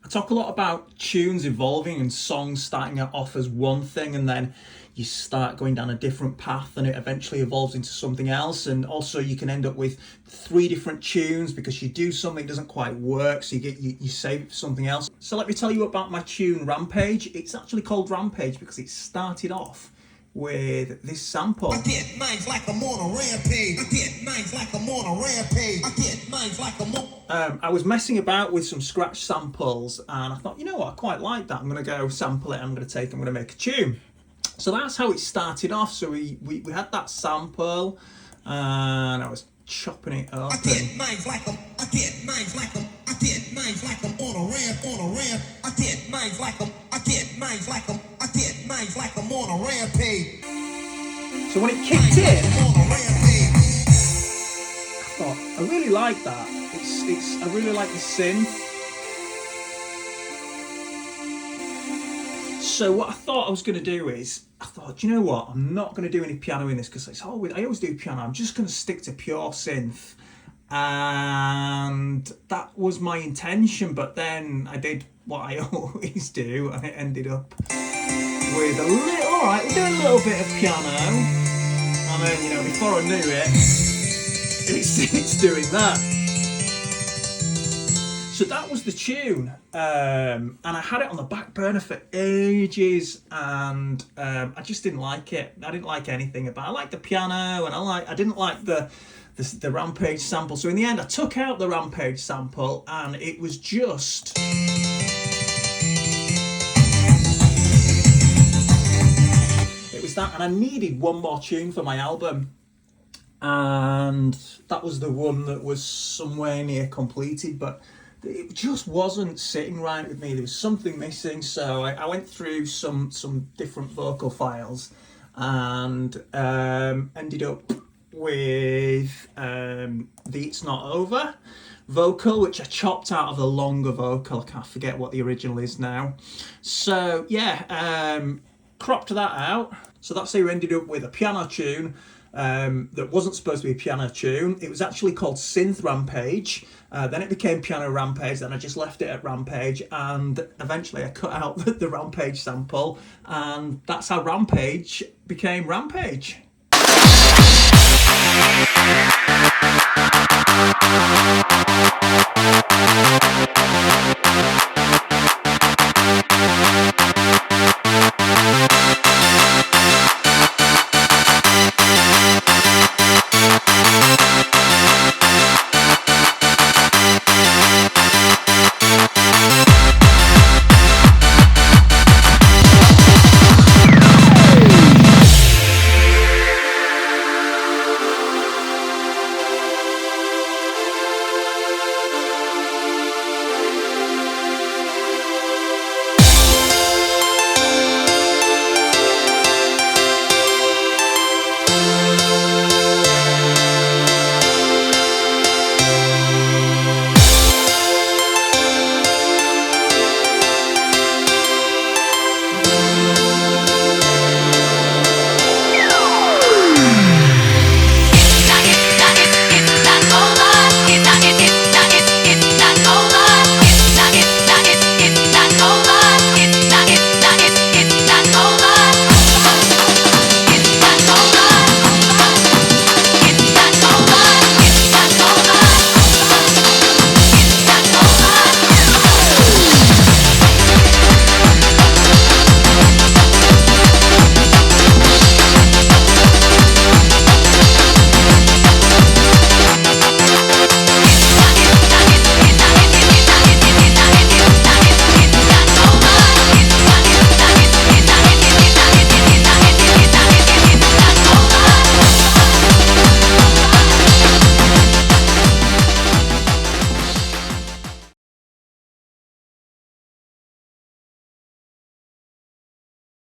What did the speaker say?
I talk a lot about tunes evolving and songs starting off as one thing, and then you start going down a different path and it eventually evolves into something else. And also you can end up with 3 different tunes because you do something that doesn't quite work, so you save it for something else. So let me tell you about my tune Rampage. It's actually called Rampage because it started off with this sample. I get minds like I'm on a rampage. I get minds like I'm on a rampage. I get minds like I'm on. I was messing about with some scratch samples and I thought, you know what, I quite like that. I'm going to go sample it, I'm going to make a tune. So that's how it started off. So we had that sample and I was chopping it up. I get minds like I'm. I get minds like I'm. I get minds like I'm on a ramp, on a ramp. I get minds like I'm. I get minds like I'm. I get minds like I'm on a rampage. So when it kicked in, On a rampage. I thought, I really like that. I really like the synth. So what I thought I was going to do is, I thought, you know what, I'm not going to do any piano in this because I always do piano. I'm just going to stick to pure synth. And that was my intention, but then I did what I always do and it ended up with alright, we're doing a little bit of piano. And then, you know, before I knew it, it's doing that. So that was the tune, and I had it on the back burner for ages, and I just didn't like it. I didn't like anything about it. I liked the piano, and I didn't like the Rampage sample. So in the end, I took out the Rampage sample, and it was just that. And I needed one more tune for my album, and that was the one that was somewhere near completed, but it just wasn't sitting right with me. There was something missing, so I went through some different vocal files and ended up with the It's Not Over vocal, which I chopped out of the longer vocal. I can't forget what the original is now. So yeah, cropped that out. So that's how you ended up with a piano tune that wasn't supposed to be a piano tune. It was actually called Synth Rampage. Then it became Piano Rampage. Then I just left it at Rampage, and eventually I cut out the Rampage sample, and that's how Rampage became Rampage.